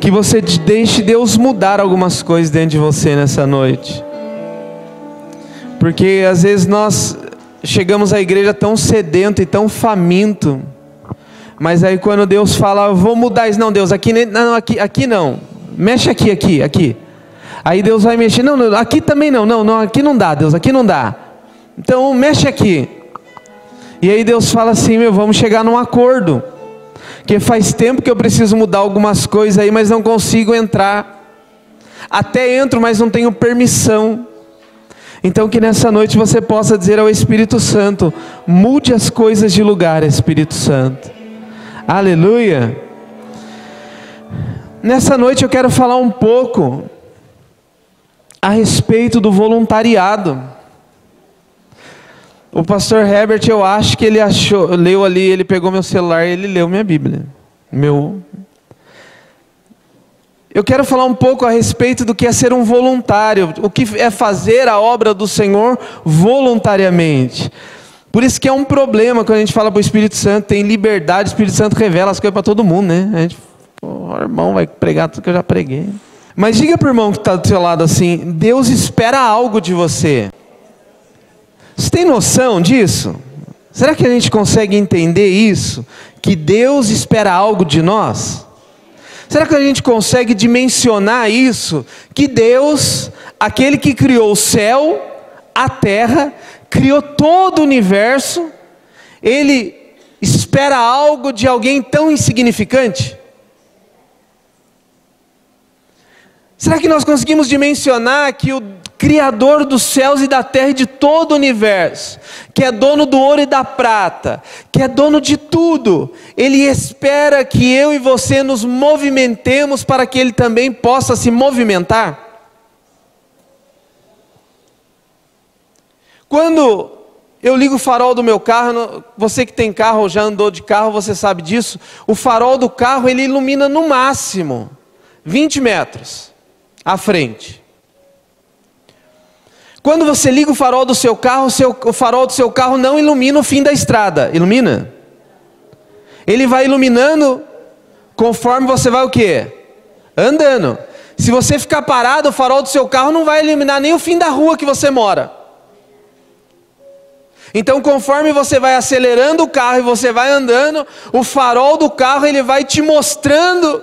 que você deixe Deus mudar algumas coisas dentro de você nessa noite. Porque às vezes nós chegamos à igreja tão sedento e tão faminto, mas aí quando Deus fala, vou mudar isso, não Deus, aqui não, mexe aqui. Aí Deus vai mexer, não, aqui também não, aqui não dá Deus, aqui não dá. Então mexe aqui. E aí Deus fala assim, vamos chegar num acordo. Porque faz tempo que eu preciso mudar algumas coisas aí, mas não consigo entrar. Até entro, mas não tenho permissão. Então que nessa noite você possa dizer ao Espírito Santo, mude as coisas de lugar, Espírito Santo. Aleluia. Nessa noite eu quero falar um pouco a respeito do voluntariado. O pastor Herbert, eu acho que ele leu ali, ele pegou meu celular e ele leu minha Bíblia. Eu quero falar um pouco a respeito do que é ser um voluntário, o que é fazer a obra do Senhor voluntariamente. Por isso que é um problema quando a gente fala para o Espírito Santo, tem liberdade, o Espírito Santo revela as coisas para todo mundo, né? A gente, o irmão vai pregar tudo que eu já preguei. Mas diga para o irmão que está do seu lado assim, Deus espera algo de você. Você tem noção disso? Será que a gente consegue entender isso? Que Deus espera algo de nós? Será que a gente consegue dimensionar isso? Que Deus, aquele que criou o céu, a terra, criou todo o universo, Ele espera algo de alguém tão insignificante? Será que nós conseguimos dimensionar que o Criador dos céus e da terra e de todo o universo, que é dono do ouro e da prata, que é dono de tudo, Ele espera que eu e você nos movimentemos para que Ele também possa se movimentar? Quando eu ligo o farol do meu carro, você que tem carro ou já andou de carro, você sabe disso, o farol do carro ele ilumina no máximo 20 metros à frente. Quando você liga o farol do seu carro, o farol do seu carro não ilumina o fim da estrada. Ilumina? Ele vai iluminando conforme você vai o quê? Andando. Se você ficar parado, o farol do seu carro não vai iluminar nem o fim da rua que você mora. Então conforme você vai acelerando o carro e você vai andando, o farol do carro ele vai te mostrando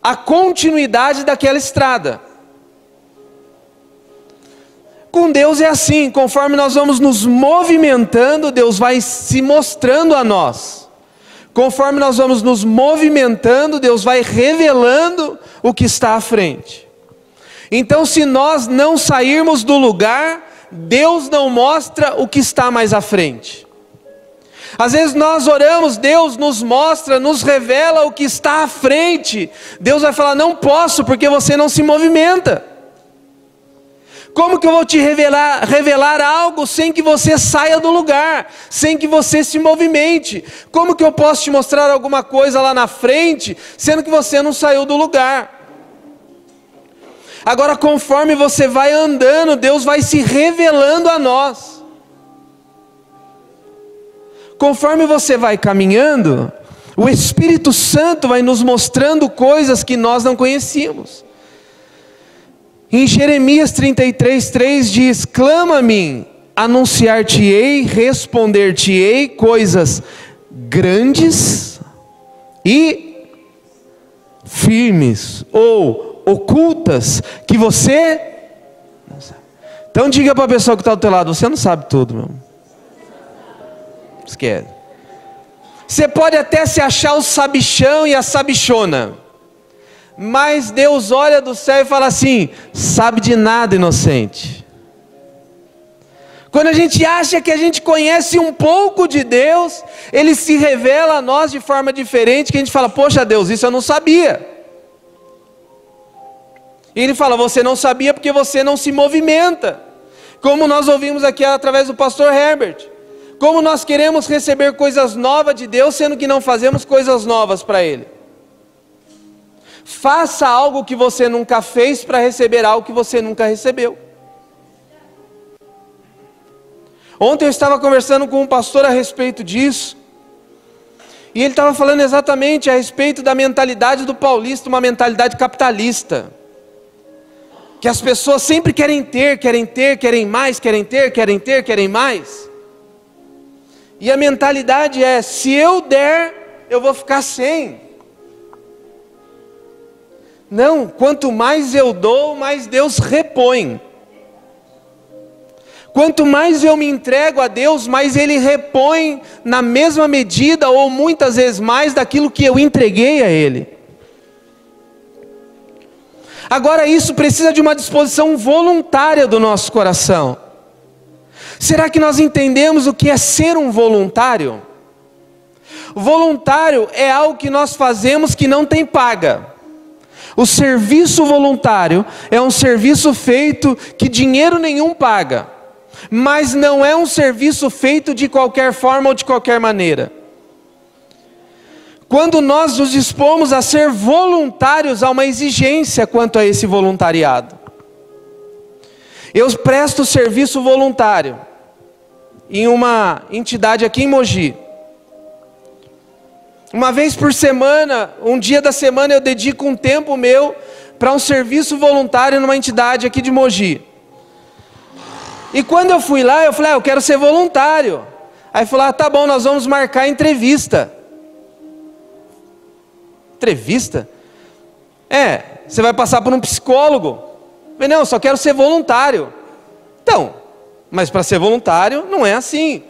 a continuidade daquela estrada. Com Deus é assim, conforme nós vamos nos movimentando, Deus vai se mostrando a nós. Conforme nós vamos nos movimentando, Deus vai revelando o que está à frente. Então se nós não sairmos do lugar, Deus não mostra o que está mais à frente. Às vezes nós oramos, Deus nos mostra, nos revela o que está à frente. Deus vai falar, não posso porque você não se movimenta. Como que eu vou te revelar algo sem que você saia do lugar, sem que você se movimente? Como que eu posso te mostrar alguma coisa lá na frente, sendo que você não saiu do lugar? Agora, conforme você vai andando, Deus vai se revelando a nós. Conforme você vai caminhando, o Espírito Santo vai nos mostrando coisas que nós não conhecíamos. Em Jeremias 33:3 diz, clama a mim, anunciar-te-ei, responder-te-ei coisas grandes e firmes, ou ocultas, que você não sabe. Então diga para a pessoa que está do teu lado, você não sabe tudo, meu. Esquece. Você pode até se achar o sabichão e a sabichona, mas Deus olha do céu e fala assim, sabe de nada, inocente. Quando a gente acha que a gente conhece um pouco de Deus, Ele se revela a nós de forma diferente, que a gente fala, poxa Deus, isso eu não sabia. E Ele fala, você não sabia porque você não se movimenta. Como nós ouvimos aqui através do pastor Herbert. Como nós queremos receber coisas novas de Deus, sendo que não fazemos coisas novas para Ele. Faça algo que você nunca fez para receber algo que você nunca recebeu. Ontem eu estava conversando com um pastor a respeito disso. E ele estava falando exatamente a respeito da mentalidade do paulista, uma mentalidade capitalista. Que as pessoas sempre querem ter, querem mais, querem mais. E a mentalidade é, se eu der, eu vou ficar sem. Não, quanto mais eu dou, mais Deus repõe. Quanto mais eu me entrego a Deus, mais Ele repõe na mesma medida, ou muitas vezes mais, daquilo que eu entreguei a Ele. Agora isso precisa de uma disposição voluntária do nosso coração. Será que nós entendemos o que é ser um voluntário? Voluntário é algo que nós fazemos que não tem paga. O serviço voluntário é um serviço feito que dinheiro nenhum paga, mas não é um serviço feito de qualquer forma ou de qualquer maneira. Quando nós nos dispomos a ser voluntários, há uma exigência quanto a esse voluntariado. Eu presto serviço voluntário em uma entidade aqui em Mogi. Uma vez por semana, um dia da semana, eu dedico um tempo meu para um serviço voluntário numa entidade aqui de Mogi. E quando eu fui lá, eu falei, eu quero ser voluntário. Aí falou, tá bom, nós vamos marcar entrevista. Entrevista? Você vai passar por um psicólogo. Eu falei, não, eu só quero ser voluntário. Então, mas para ser voluntário não é assim.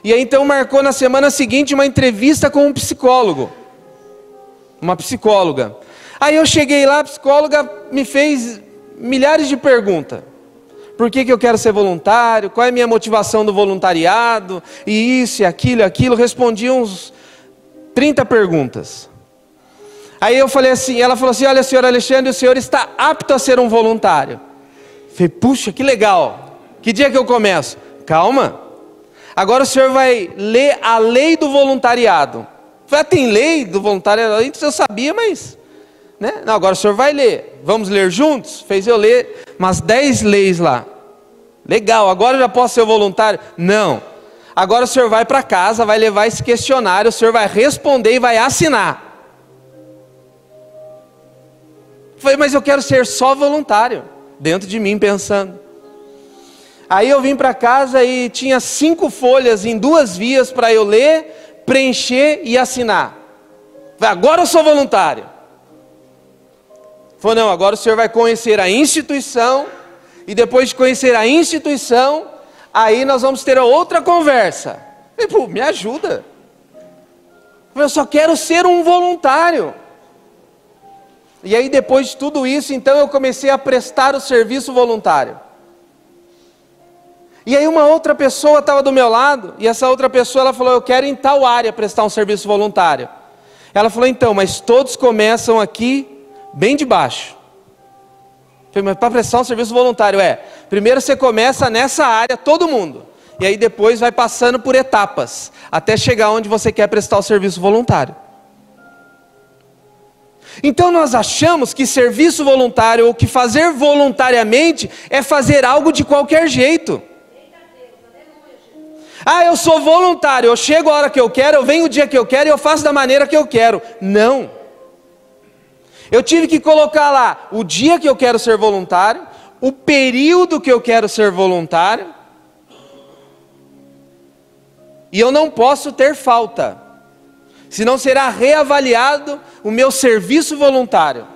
E aí então marcou na semana seguinte uma entrevista com um psicólogo. Uma psicóloga. Aí eu cheguei lá, a psicóloga me fez milhares de perguntas. Por que eu quero ser voluntário? Qual é a minha motivação do voluntariado? E isso, e aquilo. Respondi uns 30 perguntas. Aí eu falei assim, ela falou assim, olha, senhor Alexandre, o senhor está apto a ser um voluntário. Eu falei, puxa, que legal. Que dia que eu começo? Calma. Agora o senhor vai ler a lei do voluntariado. Eu falei, tem lei do voluntariado? Antes eu sabia, mas... né? Não, agora o senhor vai ler. Vamos ler juntos? Fez eu ler umas 10 leis lá. Legal, agora eu já posso ser voluntário? Não. Agora o senhor vai para casa, vai levar esse questionário, o senhor vai responder e vai assinar. Eu falei, mas eu quero ser só voluntário. Dentro de mim pensando. Aí eu vim para casa e tinha 5 folhas em 2 vias para eu ler, preencher e assinar. Eu falei, agora eu sou voluntário. Falou, não, agora o senhor vai conhecer a instituição, e depois de conhecer a instituição, aí nós vamos ter outra conversa. Eu falei, me ajuda. Eu só quero ser um voluntário. E aí depois de tudo isso, então eu comecei a prestar o serviço voluntário. E aí uma outra pessoa estava do meu lado, e essa outra pessoa ela falou, eu quero em tal área prestar um serviço voluntário. Ela falou, então, mas todos começam aqui bem de baixo. Eu falei, mas para prestar um serviço voluntário primeiro você começa nessa área, todo mundo, e aí depois vai passando por etapas, até chegar onde você quer prestar o serviço voluntário. Então nós achamos que serviço voluntário, ou que fazer voluntariamente, é fazer algo de qualquer jeito. Eu sou voluntário, eu chego a hora que eu quero, eu venho o dia que eu quero e eu faço da maneira que eu quero. Não. Eu tive que colocar lá o dia que eu quero ser voluntário, o período que eu quero ser voluntário, e eu não posso ter falta, senão será reavaliado o meu serviço voluntário.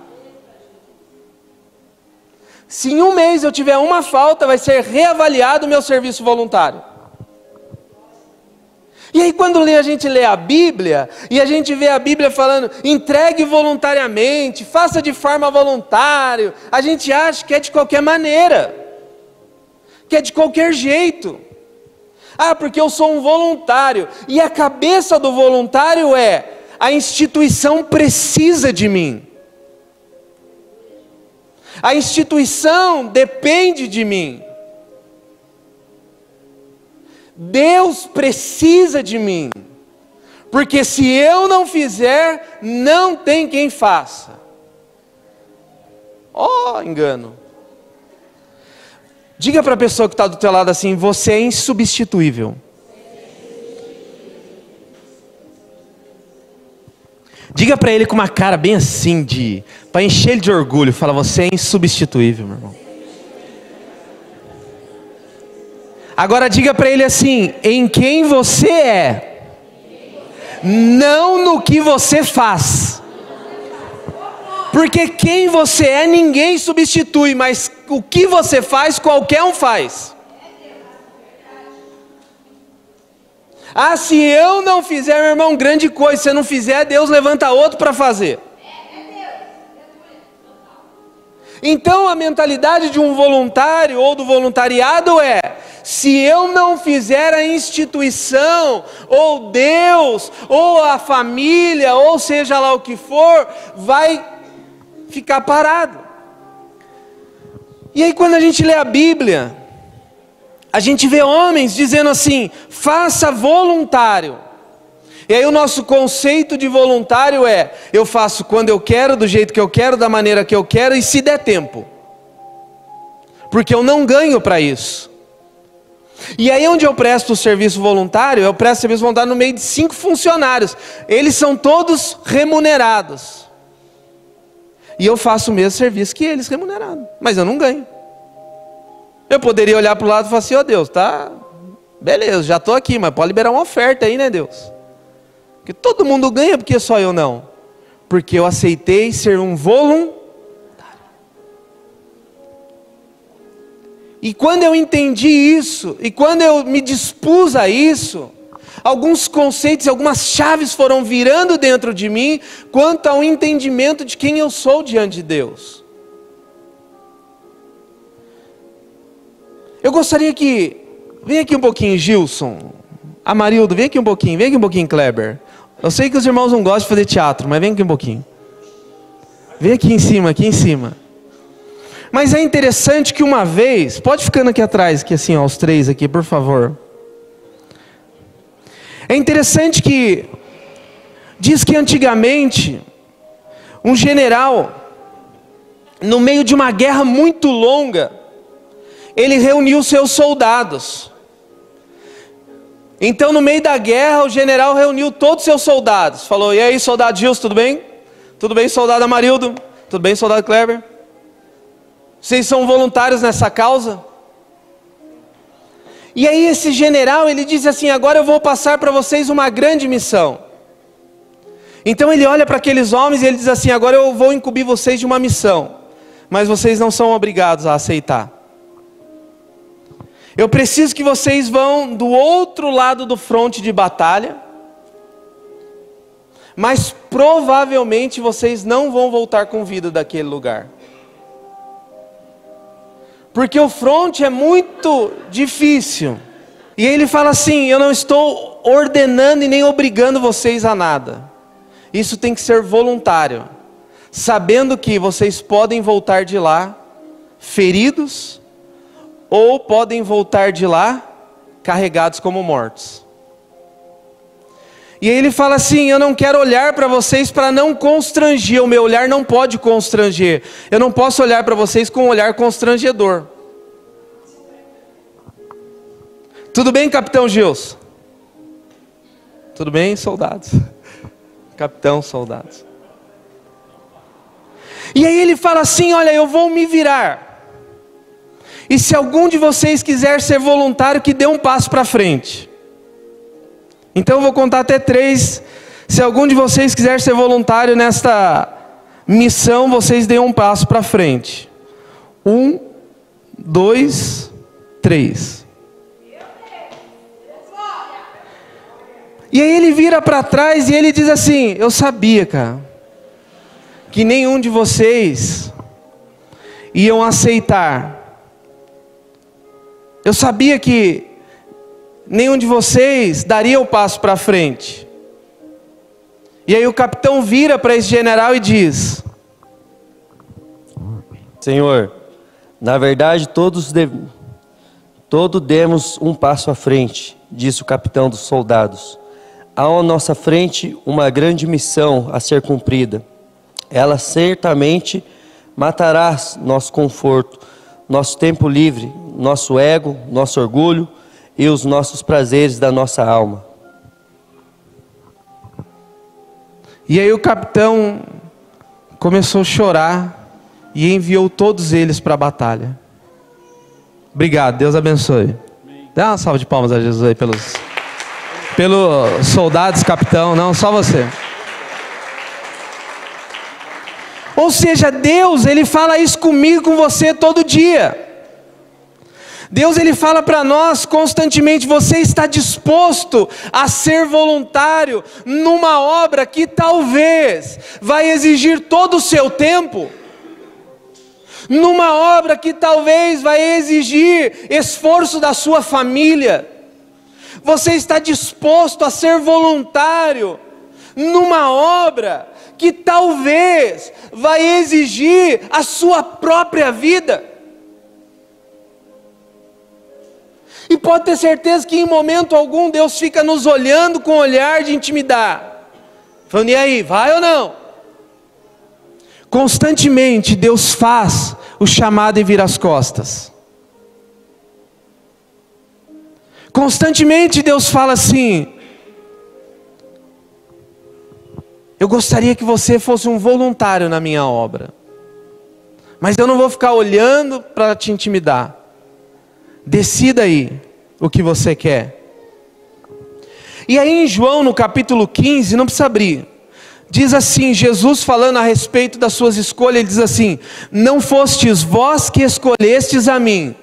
Se em um mês eu tiver uma falta, vai ser reavaliado o meu serviço voluntário. E aí quando a gente lê a Bíblia, e a gente vê a Bíblia falando, entregue voluntariamente, faça de forma voluntária, a gente acha que é de qualquer maneira, que é de qualquer jeito. Porque eu sou um voluntário, e a cabeça do voluntário a instituição precisa de mim. A instituição depende de mim. Deus precisa de mim, porque se eu não fizer, não tem quem faça. Engano. Diga para a pessoa que está do teu lado assim, você é insubstituível. Diga para ele com uma cara bem assim, para encher ele de orgulho. Fala, você é insubstituível, meu irmão. Agora diga para ele assim, em quem você é, não no que você faz. Porque quem você é ninguém substitui, mas o que você faz qualquer um faz. Ah, se eu não fizer, meu irmão, grande coisa. Se você não fizer, Deus levanta outro para fazer. Então a mentalidade de um voluntário ou do voluntariado é: se eu não fizer, a instituição, ou Deus, ou a família, ou seja lá o que for, vai ficar parado. E aí quando a gente lê a Bíblia, a gente vê homens dizendo assim, faça voluntário. E aí o nosso conceito de voluntário é, eu faço quando eu quero, do jeito que eu quero, da maneira que eu quero, e se der tempo. Porque eu não ganho para isso. E aí onde eu presto o serviço voluntário, eu presto serviço voluntário no meio de 5 funcionários. Eles são todos remunerados. E eu faço o mesmo serviço que eles, remunerado. Mas eu não ganho. Eu poderia olhar para o lado e falar assim, ó Deus, tá, beleza, já estou aqui, mas pode liberar uma oferta aí, né Deus? Porque todo mundo ganha, porque só eu não? Porque eu aceitei ser um voluntário. E quando eu entendi isso, e quando eu me dispus a isso, alguns conceitos, algumas chaves foram virando dentro de mim, quanto ao entendimento de quem eu sou diante de Deus. Eu gostaria que, vem aqui um pouquinho Gilson, Amarildo, vem aqui um pouquinho Kleber. Eu sei que os irmãos não gostam de fazer teatro, mas vem aqui um pouquinho. Vem aqui em cima. Mas é interessante que uma vez, pode ficando aqui atrás, aqui assim, ó, os 3 aqui, por favor. É interessante que, diz que antigamente, um general, no meio de uma guerra muito longa, ele reuniu seus soldados. Então no meio da guerra, o general reuniu todos os seus soldados. Falou, e aí soldado Gilson, tudo bem? Tudo bem soldado Amarildo? Tudo bem soldado Kleber? Vocês são voluntários nessa causa? E aí esse general, ele diz assim, agora eu vou passar para vocês uma grande missão. Então ele olha para aqueles homens e ele diz assim, agora eu vou incumbir vocês de uma missão. Mas vocês não são obrigados a aceitar. Eu preciso que vocês vão do outro lado do fronte de batalha, mas provavelmente vocês não vão voltar com vida daquele lugar. Porque o fronte é muito difícil. E ele fala assim, eu não estou ordenando e nem obrigando vocês a nada. Isso tem que ser voluntário. Sabendo que vocês podem voltar de lá feridos, ou podem voltar de lá carregados como mortos. E aí ele fala assim, eu não quero olhar para vocês para não constranger, o meu olhar não pode constranger. Eu não posso olhar para vocês com um olhar constrangedor. Tudo bem, capitão Gilson? Tudo bem, soldados? Capitão, soldados. E aí ele fala assim, olha, eu vou me virar. E se algum de vocês quiser ser voluntário, que dê um passo para frente. Então eu vou contar até 3. Se algum de vocês quiser ser voluntário nesta missão, vocês deem um passo para frente. 1, 2, 3. E aí ele vira para trás e ele diz assim, eu sabia, cara, que nenhum de vocês iam aceitar. Eu sabia que nenhum de vocês daria o passo para frente. E aí o capitão vira para esse general e diz, Senhor, na verdade todos demos um passo à frente, disse o capitão dos soldados. Há à nossa frente uma grande missão a ser cumprida. Ela certamente matará nosso conforto, nosso tempo livre, nosso ego, nosso orgulho e os nossos prazeres da nossa alma. E aí o capitão começou a chorar e enviou todos eles para a batalha. Obrigado, Deus abençoe. Dá uma salva de palmas a Jesus aí pelos soldados, capitão, não, só você. Ou seja, Deus, Ele fala isso comigo, com você todo dia. Deus, Ele fala para nós constantemente: você está disposto a ser voluntário numa obra que talvez vai exigir todo o seu tempo? Numa obra que talvez vai exigir esforço da sua família? Você está disposto a ser voluntário numa obra que talvez vai exigir a sua própria vida? E pode ter certeza que em momento algum Deus fica nos olhando com um olhar de intimidar, falando: e aí, vai ou não? Constantemente Deus faz o chamado e vira as costas. Constantemente Deus fala assim: eu gostaria que você fosse um voluntário na minha obra, mas eu não vou ficar olhando para te intimidar. Decida aí o que você quer. E aí em João, no capítulo 15, não precisa abrir, diz assim, Jesus falando a respeito das suas escolhas, ele diz assim: não fostes vós que escolhestes a mim,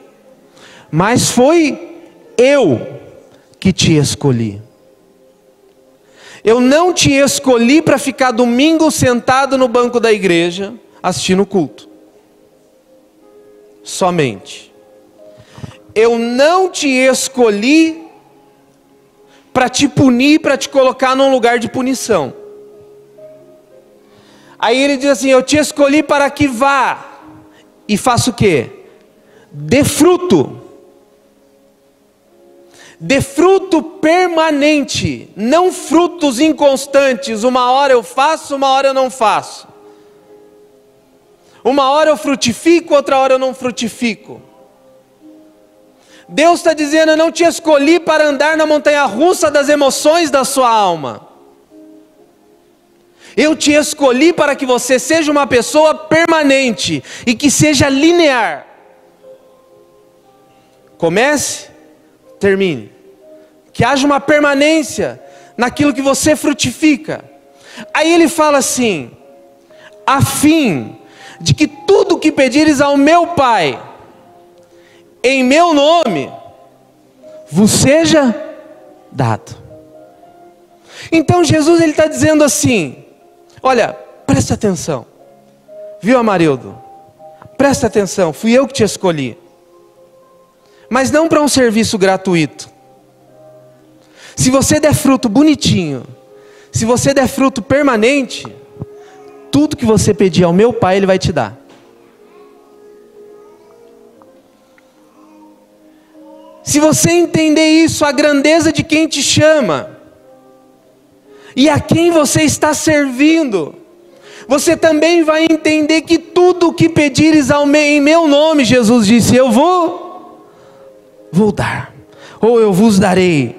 mas foi eu que te escolhi. Eu não te escolhi para ficar domingo sentado no banco da igreja assistindo o culto somente. Eu não te escolhi para te punir, para te colocar num lugar de punição. Aí ele diz assim: eu te escolhi para que vá e faça o quê? Dê fruto. Dê fruto permanente, não frutos inconstantes. Uma hora eu faço, uma hora eu não faço. Uma hora eu frutifico, outra hora eu não frutifico. Deus está dizendo: eu não te escolhi para andar na montanha-russa das emoções da sua alma. Eu te escolhi para que você seja uma pessoa permanente e que seja linear. Comece, termine. Que haja uma permanência naquilo que você frutifica. Aí ele fala assim: a fim de que tudo que pedires ao meu Pai em meu nome vos seja dado. Então Jesus, ele está dizendo assim: olha, presta atenção, viu, Amarildo? Presta atenção, fui eu que te escolhi, mas não para um serviço gratuito. Se você der fruto bonitinho, se você der fruto permanente, tudo que você pedir ao meu Pai, Ele vai te dar. Se você entender isso, a grandeza de quem te chama, e a quem você está servindo, você também vai entender que tudo o que pedires em meu nome, Jesus disse, eu vou dar, ou eu vos darei.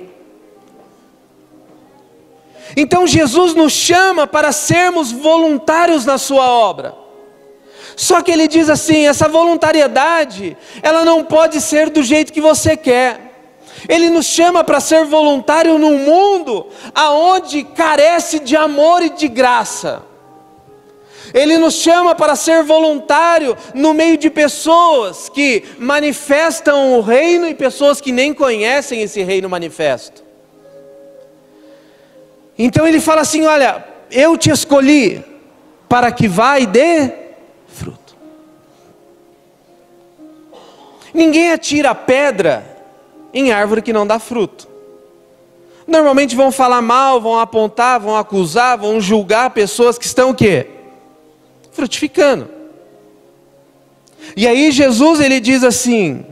Então Jesus nos chama para sermos voluntários na sua obra. Só que ele diz assim, essa voluntariedade, ela não pode ser do jeito que você quer. Ele nos chama para ser voluntário num mundo aonde carece de amor e de graça. Ele nos chama para ser voluntário no meio de pessoas que manifestam o reino e pessoas que nem conhecem esse reino manifesto. Então ele fala assim, olha, eu te escolhi para que vá e dê fruto. Ninguém atira pedra em árvore que não dá fruto. Normalmente vão falar mal, vão apontar, vão acusar, vão julgar pessoas que estão o quê? Frutificando. E aí Jesus, ele diz assim,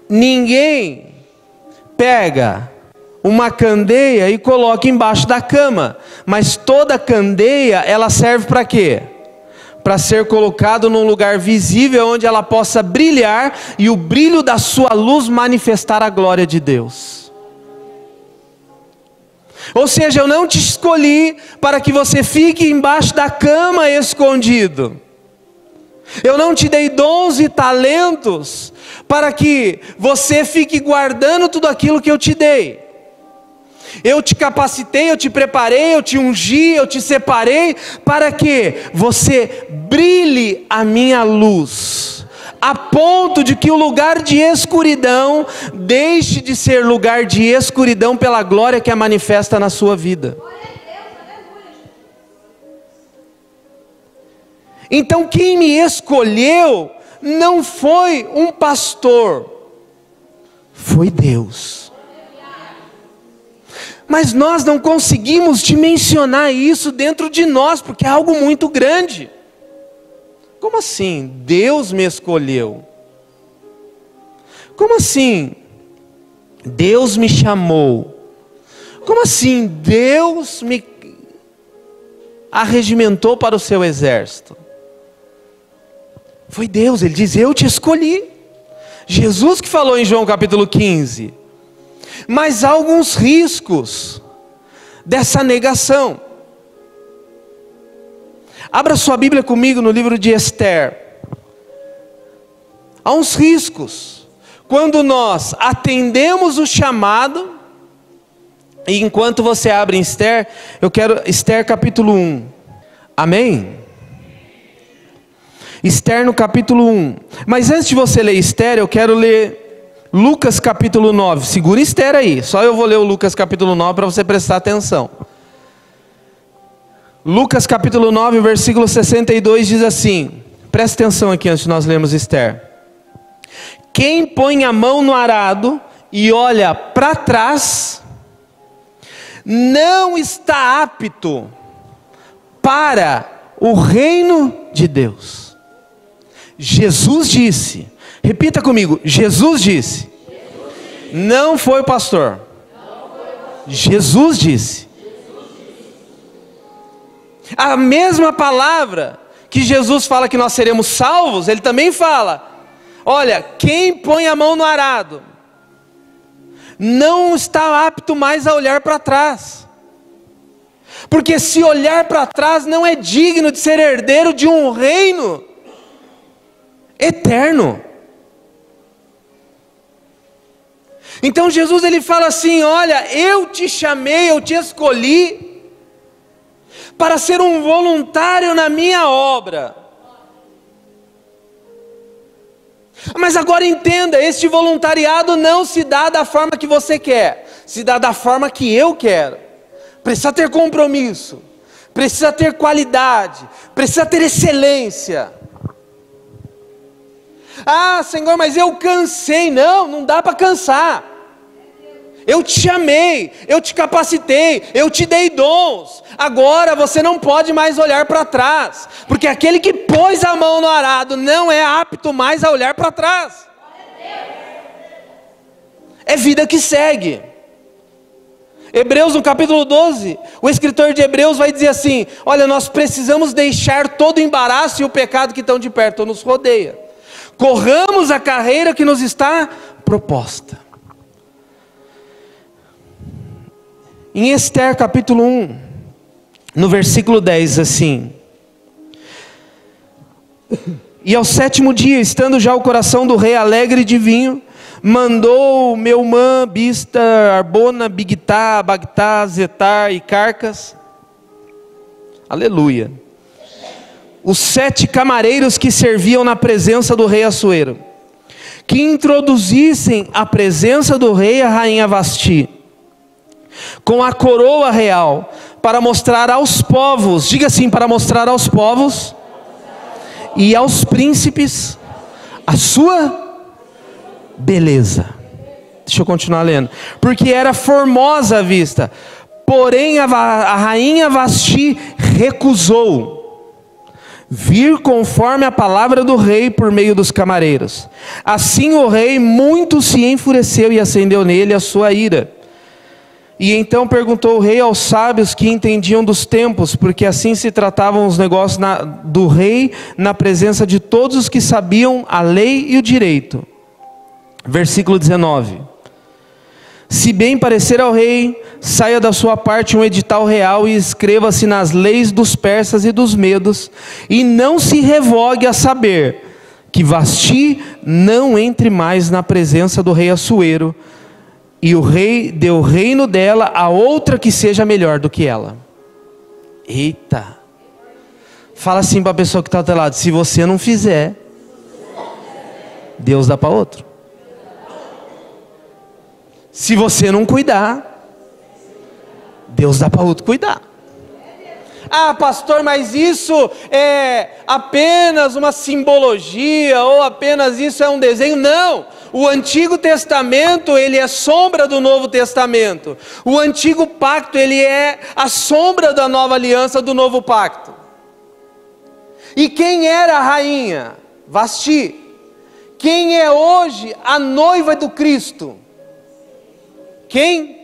ninguém pega uma candeia e coloca embaixo da cama, mas toda candeia, ela serve para quê? Para ser colocado num lugar visível, onde ela possa brilhar, e o brilho da sua luz manifestar a glória de Deus. Ou seja, eu não te escolhi para que você fique embaixo da cama escondido. Eu não te dei dons e talentos para que você fique guardando tudo aquilo que eu te dei. Eu te capacitei, eu te preparei, eu te ungi, eu te separei para que você brilhe a minha luz, a ponto de que o lugar de escuridão deixe de ser lugar de escuridão pela glória que é manifesta na sua vida. Então quem me escolheu não foi um pastor, foi Deus. Mas nós não conseguimos dimensionar isso dentro de nós, porque é algo muito grande. Como assim? Deus me escolheu. Como assim? Deus me chamou. Como assim? Deus me arregimentou para o seu exército. Foi Deus, ele diz, eu te escolhi. Jesus que falou em João capítulo 15. Mas há alguns riscos dessa negação. Abra sua Bíblia comigo no livro de Esther. Há uns riscos quando nós atendemos o chamado. E enquanto você abre em Esther, eu quero Esther capítulo 1. Amém? Esther no capítulo 1. Mas antes de você ler Esther, eu quero ler Lucas capítulo 9, segura Esther aí, só eu vou ler o Lucas capítulo 9 para você prestar atenção. Lucas capítulo 9, versículo 62 diz assim, presta atenção aqui antes de nós lermos Esther. Quem põe a mão no arado e olha para trás, não está apto para o reino de Deus. Jesus disse, repita comigo, Jesus disse. Não foi o pastor. Jesus disse. A mesma palavra que Jesus fala que nós seremos salvos, ele também fala, olha, quem põe a mão no arado, não está apto mais a olhar para trás. Porque se olhar para trás não é digno de ser herdeiro de um reino eterno. Então Jesus ele fala assim, olha, eu te chamei, eu te escolhi para ser um voluntário na minha obra. Mas agora entenda, este voluntariado não se dá da forma que você quer, se dá da forma que eu quero. Precisa ter compromisso, precisa ter qualidade, precisa ter excelência. Ah, Senhor, mas eu cansei. Não, não dá para cansar. Eu te chamei, eu te capacitei, eu te dei dons. Agora você não pode mais olhar para trás, porque aquele que pôs a mão no arado não é apto mais a olhar para trás. É vida que segue. Hebreus no capítulo 12, o escritor de Hebreus vai dizer assim, olha, nós precisamos deixar todo o embaraço e o pecado que estão de perto, nos rodeia. Corramos a carreira que nos está proposta. Em Esther capítulo 1, no versículo 10, assim. E ao 7º dia, estando já o coração do rei alegre de vinho, mandou Meumã, Bista, Arbona, Bigtá, Bagtá, Zetar e Carcas. Aleluia. Os 7 camareiros que serviam na presença do rei Assuero, que introduzissem à presença do rei a rainha Vasti, com a coroa real, para mostrar aos povos, diga assim, para mostrar aos povos e aos príncipes a sua beleza. Deixa eu continuar lendo. Porque era formosa a vista, porém a rainha Vasti recusou vir conforme a palavra do rei por meio dos camareiros. Assim o rei muito se enfureceu e acendeu nele a sua ira. E então perguntou o rei aos sábios que entendiam dos tempos, porque assim se tratavam os negócios do rei na presença de todos os que sabiam a lei e o direito. Versículo 19. Se bem parecer ao rei, saia da sua parte um edital real e escreva-se nas leis dos persas e dos medos, e não se revogue a saber que Vasti não entre mais na presença do rei Assuero, e o rei dê o reino dela a outra que seja melhor do que ela. Eita! Fala assim para a pessoa que está ao teu lado: se você não fizer, Deus dá para outro. Se você não cuidar, Deus dá para outro cuidar. Ah, pastor, mas isso é apenas uma simbologia, ou apenas isso é um desenho? Não, o Antigo Testamento, ele é sombra do Novo Testamento. O Antigo Pacto, ele é a sombra da Nova Aliança, do Novo Pacto. E quem era a rainha? Vasti. Quem é hoje a noiva do Cristo? Quem?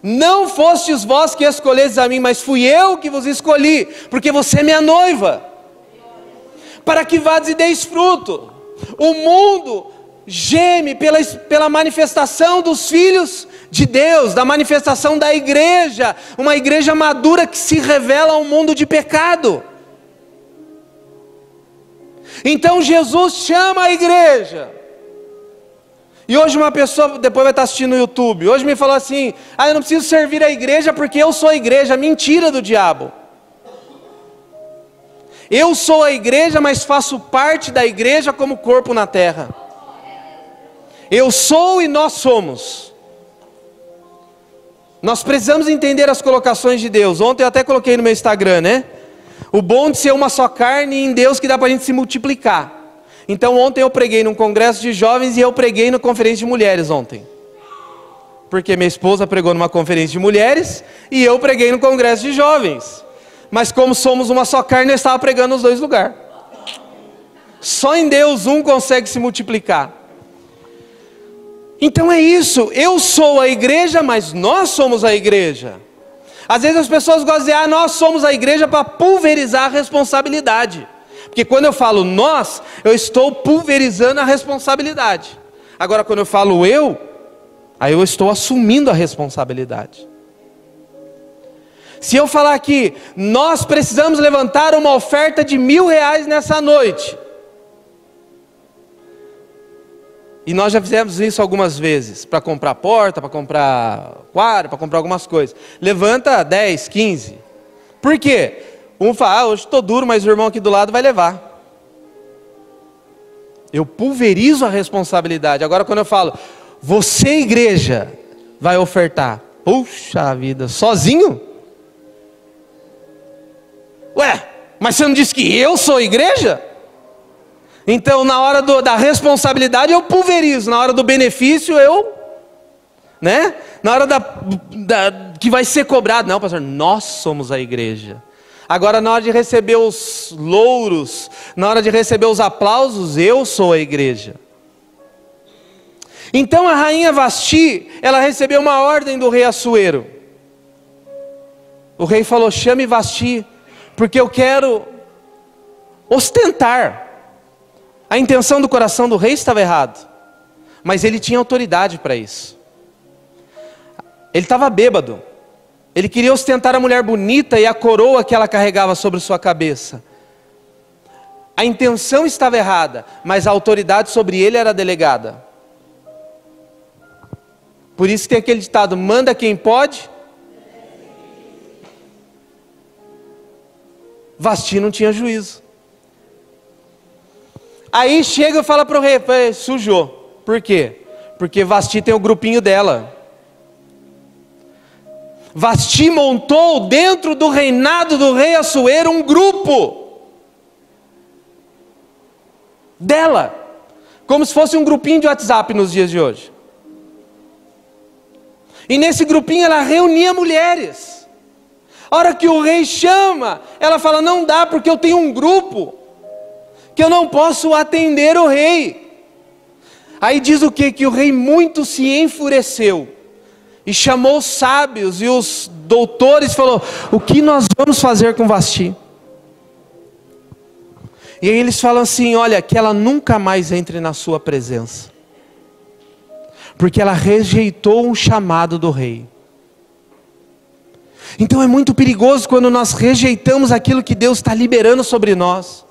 Não fostes vós que escolhestes a mim, mas fui eu que vos escolhi, porque você é minha noiva, para que vades e deis fruto. O mundo geme pela manifestação dos filhos de Deus, da manifestação da igreja, uma igreja madura que se revela ao mundo de pecado. Então Jesus chama a igreja. E hoje uma pessoa, depois vai estar assistindo no YouTube, hoje me falou assim: ah, eu não preciso servir a igreja porque eu sou a igreja. Mentira do diabo. Eu sou a igreja, mas faço parte da igreja como corpo na terra. Eu sou e nós somos. Nós precisamos entender as colocações de Deus. Ontem eu até coloquei no meu Instagram, né? O bom de ser uma só carne em Deus que dá para a gente se multiplicar. Então ontem eu preguei num congresso de jovens e eu preguei na conferência de mulheres ontem. Porque minha esposa pregou numa conferência de mulheres e eu preguei no congresso de jovens. Mas como somos uma só carne, eu estava pregando nos dois lugares. Só em Deus um consegue se multiplicar. Então é isso, eu sou a igreja, mas nós somos a igreja. Às vezes as pessoas gostam de dizer: ah, nós somos a igreja, para pulverizar a responsabilidade. Porque quando eu falo nós, eu estou pulverizando a responsabilidade. Agora quando eu falo eu, aí eu estou assumindo a responsabilidade. Se eu falar aqui: nós precisamos levantar uma oferta de R$1.000 nessa noite. E nós já fizemos isso algumas vezes, para comprar porta, para comprar quadro, para comprar algumas coisas. Levanta 10, 15. Por quê? Um fala: ah, hoje estou duro, mas o irmão aqui do lado vai levar. Eu pulverizo a responsabilidade. Agora quando eu falo: você, igreja, vai ofertar. Puxa vida, sozinho? Ué, mas você não disse que eu sou a igreja? Então na hora da responsabilidade eu pulverizo, na hora do benefício eu, né? Na hora que vai ser cobrado, não, pastor, nós somos a igreja. Agora na hora de receber os louros, na hora de receber os aplausos, eu sou a igreja. Então a rainha Vasti, ela recebeu uma ordem do rei Assuero. O rei falou: chame Vasti, porque eu quero ostentar. A intenção do coração do rei estava errado, mas ele tinha autoridade para isso. Ele estava bêbado. Ele queria ostentar a mulher bonita e a coroa que ela carregava sobre sua cabeça. A intenção estava errada, mas a autoridade sobre ele era delegada. Por isso tem aquele ditado: manda quem pode. Vasti não tinha juízo. Aí chega e fala para o rei: sujou. Por quê? Porque Vasti tem o grupinho dela. Vasti montou dentro do reinado do rei Assuero um grupo dela, como se fosse um grupinho de WhatsApp nos dias de hoje. E nesse grupinho ela reunia mulheres. A hora que o rei chama, ela fala: não dá, porque eu tenho um grupo que eu não posso atender o rei. Aí diz o quê? Que o rei muito se enfureceu e chamou os sábios e os doutores e falou: o que nós vamos fazer com Vasti? E aí eles falam assim: olha, que ela nunca mais entre na sua presença. porque ela rejeitou um chamado do rei. Então é muito perigoso quando nós rejeitamos aquilo que Deus está liberando sobre nós.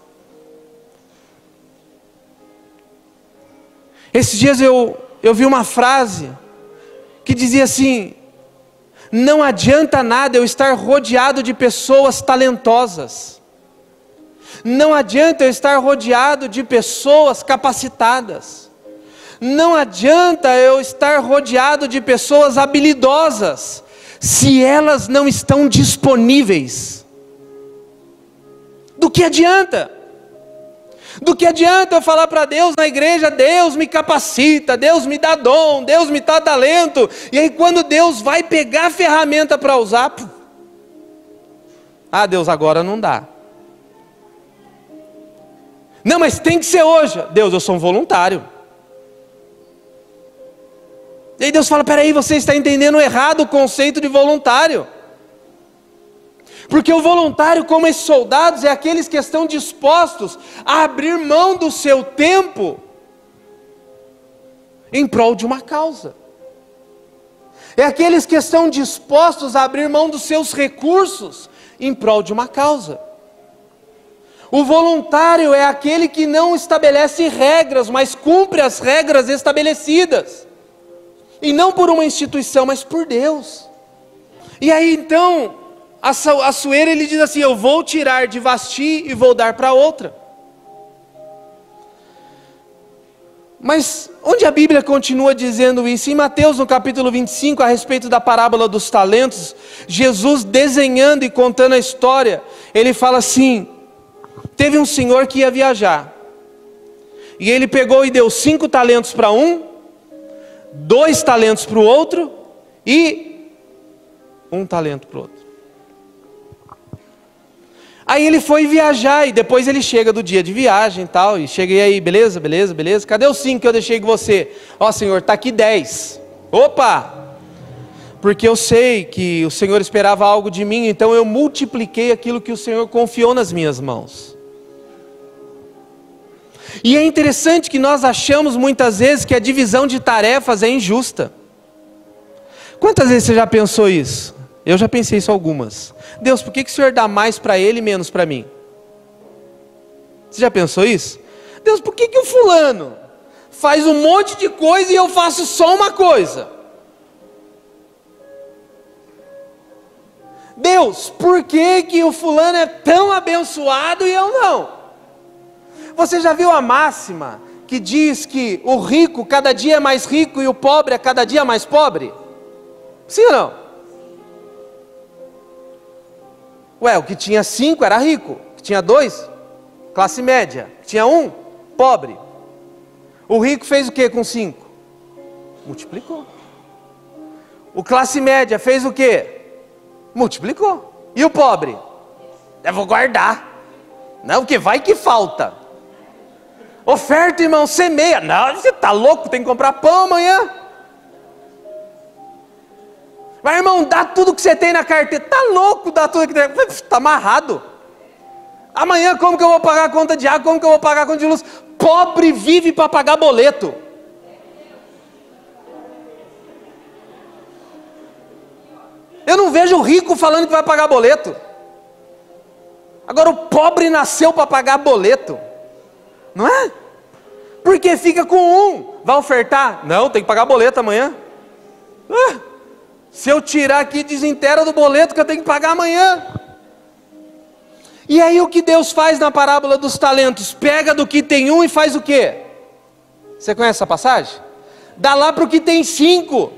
Esses dias eu vi uma frase que dizia assim: não adianta nada eu estar rodeado de pessoas talentosas, não adianta eu estar rodeado de pessoas capacitadas, não adianta eu estar rodeado de pessoas habilidosas, se elas não estão disponíveis. Do que adianta? Do que adianta eu falar para Deus na igreja: Deus me capacita, Deus me dá dom, Deus me dá talento, e aí quando Deus vai pegar a ferramenta para usar, Deus, agora não dá. Não, mas tem que ser hoje. Deus, eu sou um voluntário. E aí Deus fala: peraí, você está entendendo errado o conceito de voluntário. Porque o voluntário, como esses soldados, é aqueles que estão dispostos a abrir mão do seu tempo em prol de uma causa. É aqueles que estão dispostos a abrir mão dos seus recursos em prol de uma causa. O voluntário é aquele que não estabelece regras, mas cumpre as regras estabelecidas. E não por uma instituição, mas por Deus. E aí então, a Suera, ele diz assim: eu vou tirar de Vasti e vou dar para outra. Mas onde a Bíblia continua dizendo isso? Em Mateus, no capítulo 25, a respeito da parábola dos talentos, Jesus desenhando e contando a história, ele fala assim: teve um senhor que ia viajar, e ele pegou e deu 5 talentos para um, 2 talentos para o outro e 1 talento para o outro. Aí ele foi viajar e depois ele chega do dia de viagem e tal, e chega e aí, beleza, beleza, beleza, cadê os 5 que eu deixei com você? Ó, Senhor, está aqui 10. Opa! Porque eu sei que o Senhor esperava algo de mim, então eu multipliquei aquilo que o Senhor confiou nas minhas mãos. E é interessante que nós achamos muitas vezes que a divisão de tarefas é injusta. Quantas vezes você já pensou isso? Eu já pensei isso algumas. Deus, por que o Senhor dá mais para ele e menos para mim? Você já pensou isso? Deus, por que o fulano faz um monte de coisa e eu faço só uma coisa? Deus, por que o fulano é tão abençoado e eu não? Você já viu a máxima que diz que o rico cada dia é mais rico e o pobre é cada dia mais pobre? Sim ou não? Ué, o que tinha 5 era rico, o que tinha 2, classe média, o que tinha 1, pobre. O rico fez o que com 5? Multiplicou. O classe média fez o que? Multiplicou. E o pobre? Eu vou guardar. Não, porque vai que falta. Oferta, irmão, semeia. Não, você está louco, tem que comprar pão amanhã. Mas, irmão, dá tudo que você tem na carteira. Está louco, dá tudo que tem. Está amarrado. Amanhã como que eu vou pagar a conta de água? Como que eu vou pagar a conta de luz? Pobre vive para pagar boleto. Eu não vejo o rico falando que vai pagar boleto. Agora o pobre nasceu para pagar boleto. Não é? Porque fica com 1. Vai ofertar? Não, tem que pagar boleto amanhã. Se eu tirar aqui, desintegra do boleto que eu tenho que pagar amanhã. E aí o que Deus faz na parábola dos talentos? Pega do que tem 1 e faz o quê? Você conhece essa passagem? Dá lá para o que tem 5.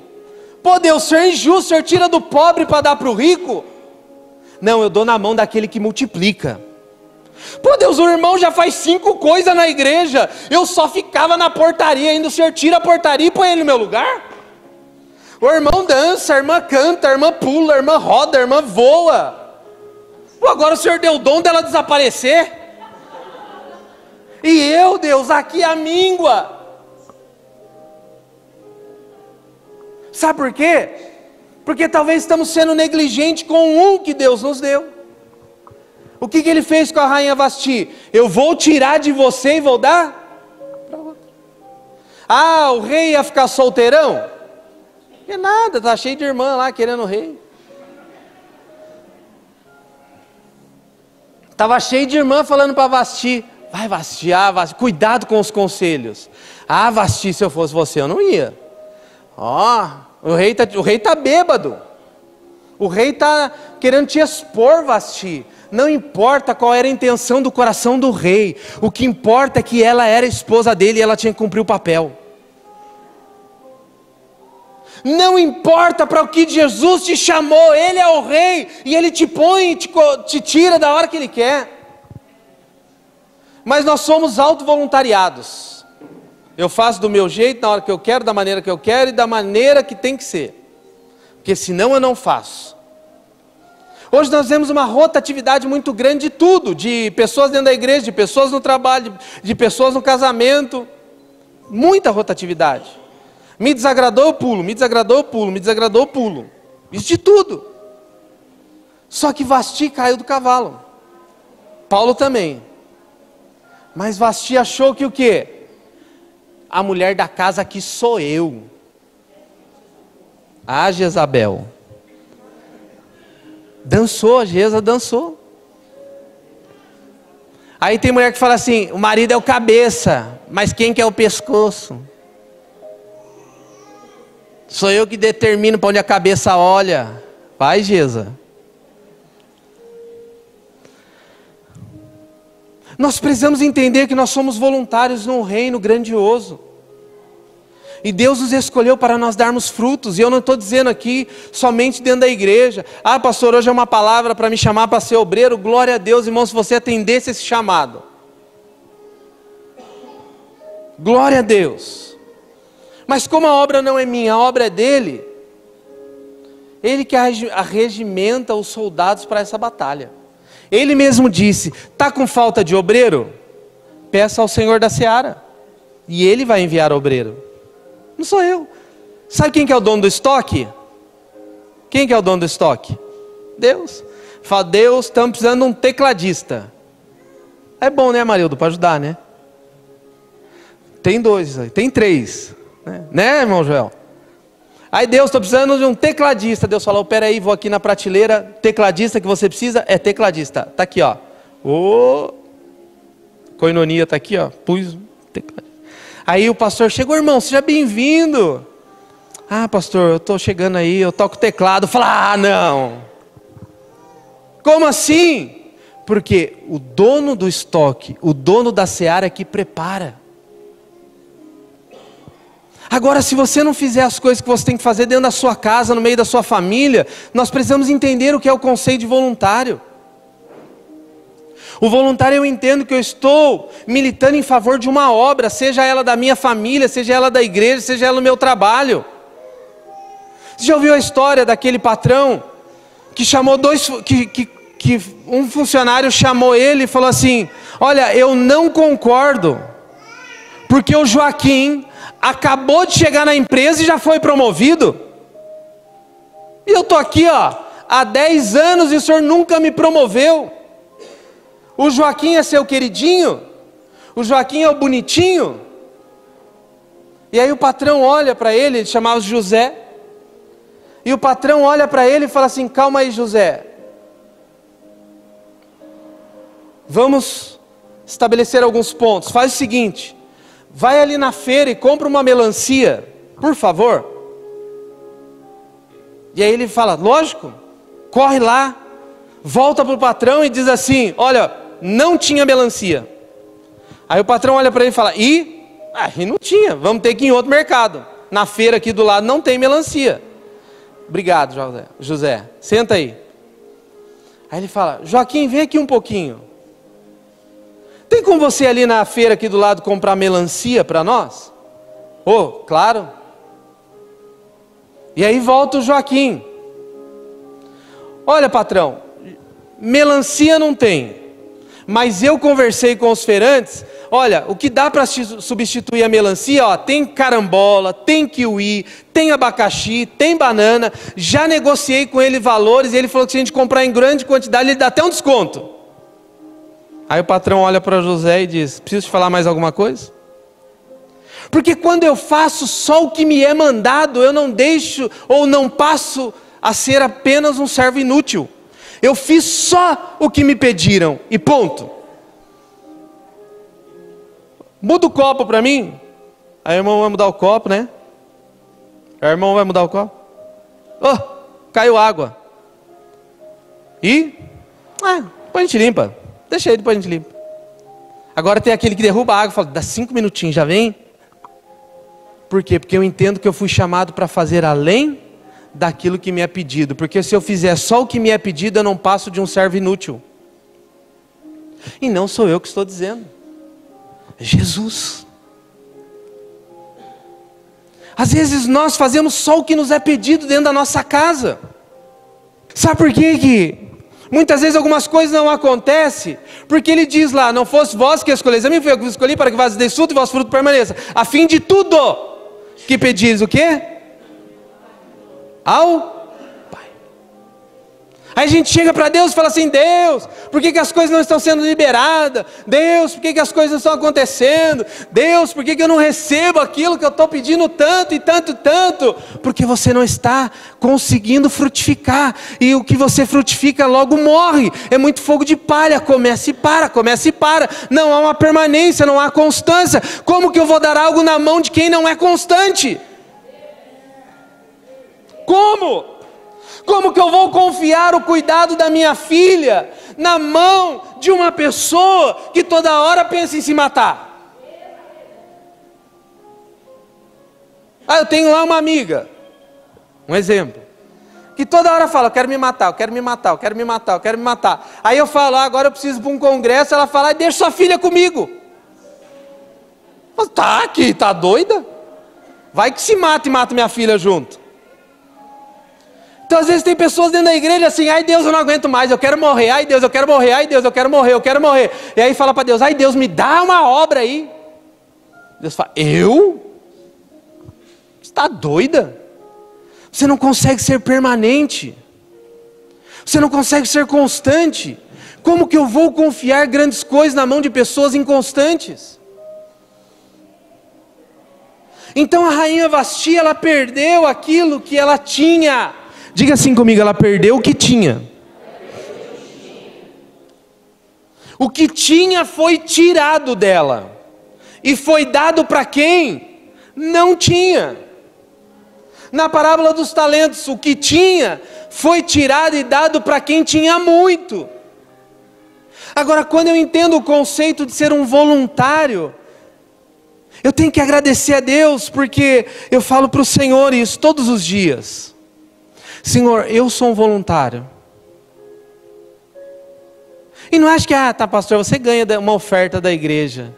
Pô, Deus, o Senhor é injusto, o Senhor tira do pobre para dar para o rico? Não, eu dou na mão daquele que multiplica. Pô, Deus, o irmão já faz 5 coisas na igreja, eu só ficava na portaria, ainda o Senhor tira a portaria e põe ele no meu lugar? O irmão dança, a irmã canta, a irmã pula, a irmã roda, a irmã voa. Pô, agora o Senhor deu o dom dela desaparecer? E eu, Deus, aqui a míngua. Sabe por quê? Porque talvez estamos sendo negligentes com 1 que Deus nos deu. O que ele fez com a rainha Vasti? Eu vou tirar de você e vou dar para outra. Ah, o rei ia ficar solteirão? Que nada, tá cheio de irmã lá querendo o rei. Estava cheio de irmã falando para Vasti: vai Vasti, Vasti, cuidado com os conselhos. Ah, Vasti, se eu fosse você eu não ia. Ó, o rei tá bêbado. O rei está querendo te expor, Vasti. Não importa qual era a intenção do coração do rei. O que importa é que ela era esposa dele e ela tinha que cumprir o papel. Não importa para o que Jesus te chamou. Ele é o rei e ele te põe e te tira da hora que ele quer. Mas nós somos auto-voluntariados. Eu faço do meu jeito, na hora que eu quero, da maneira que eu quero e da maneira que tem que ser. Porque senão eu não faço. Hoje nós vemos uma rotatividade muito grande de tudo. De pessoas dentro da igreja, de pessoas no trabalho, de pessoas no casamento. Muita rotatividade. Me desagradou, eu pulo, me desagradou, eu pulo, me desagradou, eu pulo. Isso de tudo. Só que Vasti caiu do cavalo. Paulo também. Mas Vasti achou que o quê? A mulher da casa aqui sou eu. Ah, Jezabel. Dançou, Jeza dançou. Aí tem mulher que fala assim: o marido é o cabeça, mas quem que é o pescoço? Sou eu que determino para onde a cabeça olha. Vai, Jeza. Nós precisamos entender que nós somos voluntários num reino grandioso. E Deus nos escolheu para nós darmos frutos. E eu não estou dizendo aqui somente dentro da igreja. Ah, pastor, hoje é uma palavra para me chamar para ser obreiro. Glória a Deus, irmão, se você atendesse esse chamado. Glória a Deus. Mas como a obra não é minha, a obra é dele. Ele que arregimenta os soldados para essa batalha. Ele mesmo disse: está com falta de obreiro? Peça ao Senhor da seara. E ele vai enviar obreiro. Não sou eu. Sabe quem que é o dono do estoque? Quem que é o dono do estoque? Deus. Fala: Deus, estamos precisando de um tecladista. É bom, né, Marildo, para ajudar, né? Tem 2, tem 3. Né, irmão Joel? Aí Deus, estou precisando de um tecladista. Deus falou: peraí, vou aqui na prateleira. Tecladista que você precisa é tecladista. Está aqui, ó. Coinonia está aqui, ó. Pus tecladista. Aí o pastor chegou: irmão, seja bem-vindo. Ah, pastor, eu estou chegando aí, eu toco teclado. Fala: ah, não. Como assim? Porque o dono do estoque, o dono da seara é que prepara. Agora, se você não fizer as coisas que você tem que fazer dentro da sua casa, no meio da sua família, nós precisamos entender o que é o conceito de voluntário. O voluntário, eu entendo que eu estou militando em favor de uma obra, seja ela da minha família, seja ela da igreja, seja ela no meu trabalho. Você já ouviu a história daquele patrão que chamou um funcionário chamou ele e falou assim: olha, eu não concordo, porque o Joaquim acabou de chegar na empresa e já foi promovido. E eu estou aqui, ó, há 10 anos e o senhor nunca me promoveu. O Joaquim é seu queridinho? O Joaquim é o bonitinho? E aí o patrão olha para ele, ele chamava José. E o patrão olha para ele e fala assim: calma aí, José. Vamos estabelecer alguns pontos. Faz o seguinte: vai ali na feira e compra uma melancia, por favor. E aí ele fala: lógico. Corre lá, volta para o patrão e diz assim: olha, não tinha melancia. Aí o patrão olha para ele e fala: e não tinha, vamos ter que ir em outro mercado. Na feira aqui do lado não tem melancia. Obrigado, José. Senta aí. Aí ele fala: Joaquim, vem aqui um pouquinho. Tem como você ali na feira aqui do lado comprar melancia para nós? Claro. E aí volta o Joaquim. Olha, patrão, melancia não tem, mas eu conversei com os feirantes. Olha, o que dá para substituir a melancia, ó, tem carambola, tem kiwi, tem abacaxi, tem banana. Já negociei com ele valores e ele falou que se a gente comprar em grande quantidade, ele dá até um desconto. Aí o patrão olha para José e diz: preciso te falar mais alguma coisa? Porque quando eu faço só o que me é mandado, eu não deixo ou não passo a ser apenas um servo inútil. Eu fiz só o que me pediram e ponto. Muda o copo para mim. A irmã vai mudar o copo, né? A irmã vai mudar o copo. Oh, caiu água. E? Depois a gente limpa. Deixa aí, depois a gente limpa. Agora tem aquele que derruba a água e fala, dá 5 minutinhos, já vem? Por quê? Porque eu entendo que eu fui chamado para fazer além daquilo que me é pedido. Porque se eu fizer só o que me é pedido, eu não passo de um servo inútil. E não sou eu que estou dizendo. É Jesus. Às vezes nós fazemos só o que nos é pedido dentro da nossa casa. Sabe por quê que muitas vezes algumas coisas não acontecem? Porque ele diz lá, não fosse vós que escolheis a mim, foi eu que vos escolhi para que vós deis fruto e vosso fruto permaneça. A fim de tudo que pedis o quê? Ao Pai. Aí a gente chega para Deus e fala assim, Deus, por que as coisas não estão sendo liberadas? Deus, por que as coisas não estão acontecendo? Deus, por que eu não recebo aquilo que eu estou pedindo tanto e tanto, tanto? Porque você não está conseguindo frutificar. E o que você frutifica logo morre. É muito fogo de palha, começa e para, começa e para. Não há uma permanência, não há constância. Como que eu vou dar algo na mão de quem não é constante? Como? Como que eu vou confiar o cuidado da minha filha na mão de uma pessoa que toda hora pensa em se matar? Eu tenho lá uma amiga, um exemplo, que toda hora fala, eu quero me matar, eu quero me matar, eu quero me matar, eu quero me matar. Aí eu falo, agora eu preciso para um congresso, ela fala, deixa sua filha comigo. Tá aqui, tá doida? Vai que se mata e mata minha filha junto. Então às vezes tem pessoas dentro da igreja assim, ai Deus, eu não aguento mais, eu quero morrer, ai Deus, eu quero morrer, ai Deus, eu quero morrer, eu quero morrer. E aí fala para Deus, ai Deus, me dá uma obra aí. Deus fala, eu? Você está doida? Você não consegue ser permanente. Você não consegue ser constante. Como que eu vou confiar grandes coisas na mão de pessoas inconstantes? Então a rainha Vasti, ela perdeu aquilo que ela tinha. Diga assim comigo, ela perdeu o que tinha. O que tinha foi tirado dela. E foi dado para quem não tinha. Na parábola dos talentos, o que tinha foi tirado e dado para quem tinha muito. Agora, quando eu entendo o conceito de ser um voluntário, eu tenho que agradecer a Deus, porque eu falo para o Senhor isso todos os dias. Senhor, eu sou um voluntário. E não acho que, tá pastor, você ganha uma oferta da igreja.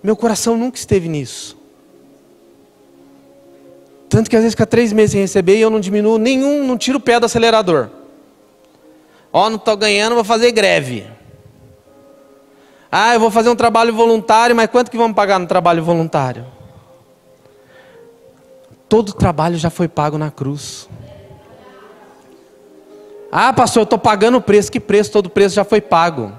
Meu coração nunca esteve nisso. Tanto que às vezes fica 3 meses sem receber e eu não diminuo nenhum, não tiro o pé do acelerador. Não estou ganhando, vou fazer greve. Eu vou fazer um trabalho voluntário, mas quanto que vamos pagar no trabalho voluntário? Todo trabalho já foi pago na cruz. Pastor, eu estou pagando o preço. Que preço? Todo preço já foi pago.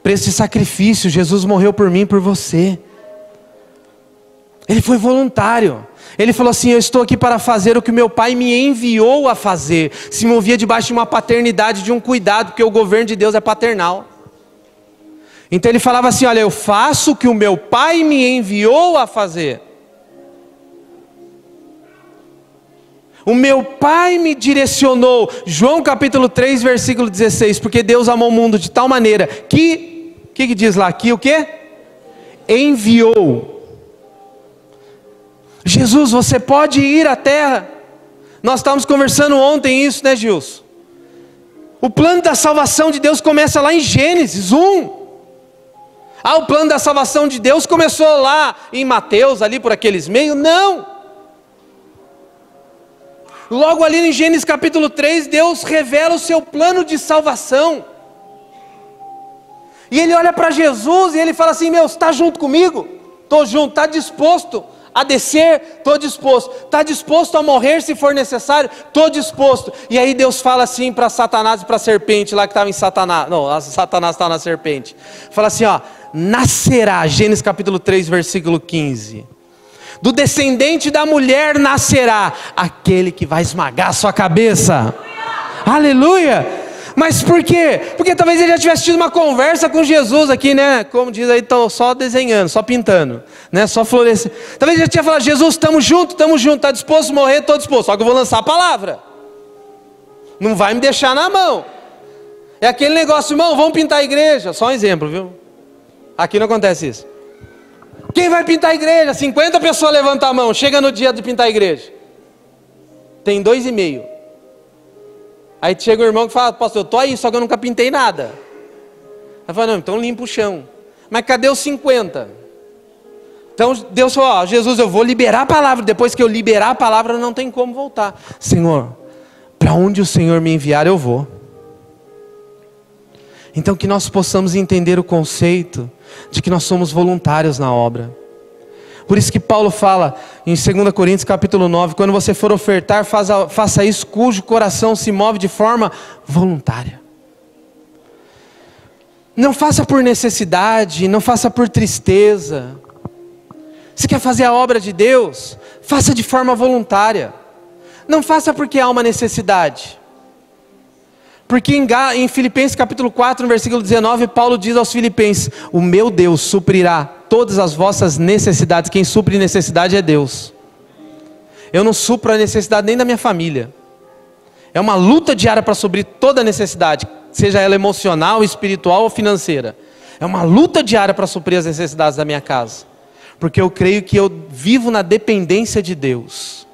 Preço de sacrifício. Jesus morreu por mim e por você. Ele foi voluntário. Ele falou assim, eu estou aqui para fazer o que o meu pai me enviou a fazer. Se movia debaixo de uma paternidade, de um cuidado, porque o governo de Deus é paternal. Então ele falava assim, olha, eu faço o que o meu pai me enviou a fazer. O meu pai me direcionou. João capítulo 3, versículo 16. Porque Deus amou o mundo de tal maneira que... O que diz lá? Que o quê? Enviou. Jesus, você pode ir à terra. Nós estávamos conversando ontem isso, né, Gilson? O plano da salvação de Deus começa lá em Gênesis 1. O plano da salvação de Deus começou lá em Mateus, ali por aqueles meios. Não. Logo ali em Gênesis capítulo 3, Deus revela o seu plano de salvação. E ele olha para Jesus e ele fala assim, você está junto comigo? Estou junto, está disposto a descer, estou disposto. Está disposto a morrer se for necessário? Estou disposto. E aí Deus fala assim para Satanás e para a serpente lá que estava em Satanás. Não, Satanás estava na serpente. Fala assim, ó, nascerá, Gênesis capítulo 3, versículo 15. Do descendente da mulher nascerá aquele que vai esmagar a sua cabeça. Aleluia! Mas por quê? Porque talvez ele já tivesse tido uma conversa com Jesus aqui, né? Como diz aí, estou só desenhando, só pintando, né? Só florescer. Talvez ele já tinha falado, Jesus, estamos juntos, está disposto a morrer, estou disposto. Só que eu vou lançar a palavra. Não vai me deixar na mão. É aquele negócio, irmão, vamos pintar a igreja. Só um exemplo, viu? Aqui não acontece isso. Quem vai pintar a igreja? 50 pessoas levantam a mão, chega no dia de pintar a igreja. Tem 2,5. Aí chega o irmão que fala, pastor, eu estou aí, só que eu nunca pintei nada. Aí fala, não, então limpa o chão. Mas cadê os 50? Então Deus falou, ó, Jesus, eu vou liberar a palavra. Depois que eu liberar a palavra, não tem como voltar. Senhor, para onde o Senhor me enviar, eu vou. Então que nós possamos entender o conceito de que nós somos voluntários na obra. Por isso que Paulo fala em 2 Coríntios capítulo 9, quando você for ofertar, faça isso cujo coração se move de forma voluntária. Não faça por necessidade, não faça por tristeza. Se quer fazer a obra de Deus, faça de forma voluntária. Não faça porque há uma necessidade. Porque em Filipenses capítulo 4, no versículo 19, Paulo diz aos filipenses, o meu Deus suprirá todas as vossas necessidades. Quem supre necessidade é Deus. Eu não supro a necessidade nem da minha família. É uma luta diária para suprir toda a necessidade, seja ela emocional, espiritual ou financeira. É uma luta diária para suprir as necessidades da minha casa. Porque eu creio que eu vivo na dependência de Deus.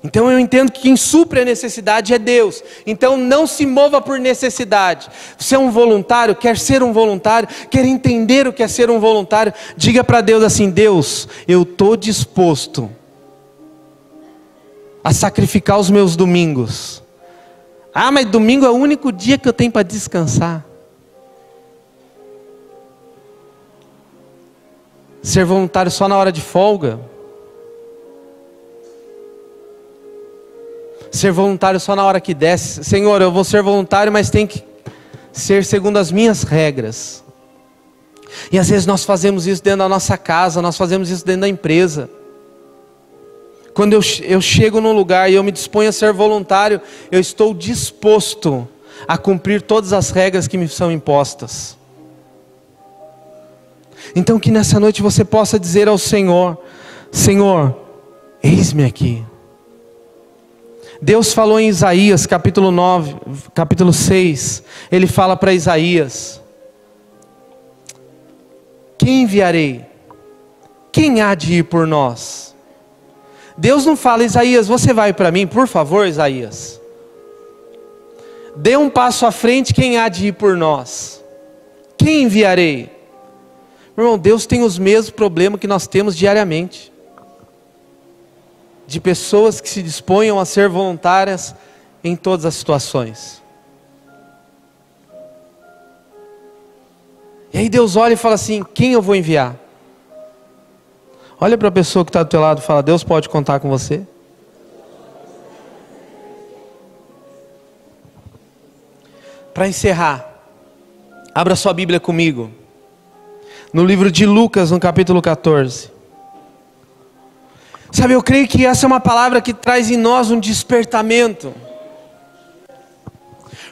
Então eu entendo que quem supre a necessidade é Deus. Então não se mova por necessidade. Você é um voluntário, quer ser um voluntário, quer entender o que é ser um voluntário, diga para Deus assim, Deus, eu estou disposto a sacrificar os meus domingos. Ah, mas domingo é o único dia que eu tenho para descansar. Ser voluntário só na hora de folga. Ser voluntário só na hora que desce. Senhor, eu vou ser voluntário, mas tem que ser segundo as minhas regras. E às vezes nós fazemos isso dentro da nossa casa, nós fazemos isso dentro da empresa. Quando eu chego num lugar e eu me disponho a ser voluntário, eu estou disposto a cumprir todas as regras que me são impostas. Então que nessa noite você possa dizer ao Senhor, Senhor, eis-me aqui. Deus falou em Isaías capítulo 9, capítulo 6, Ele fala para Isaías, quem enviarei? Quem há de ir por nós? Deus não fala, Isaías, você vai para mim, por favor, Isaías. Dê um passo à frente, quem há de ir por nós? Quem enviarei? Meu irmão, Deus tem os mesmos problemas que nós temos diariamente. De pessoas que se disponham a ser voluntárias em todas as situações. E aí Deus olha e fala assim, quem eu vou enviar? Olha para a pessoa que está do teu lado e fala, Deus pode contar com você? Para encerrar, abra sua Bíblia comigo. No livro de Lucas, no capítulo 14. Sabe, eu creio que essa é uma palavra que traz em nós um despertamento.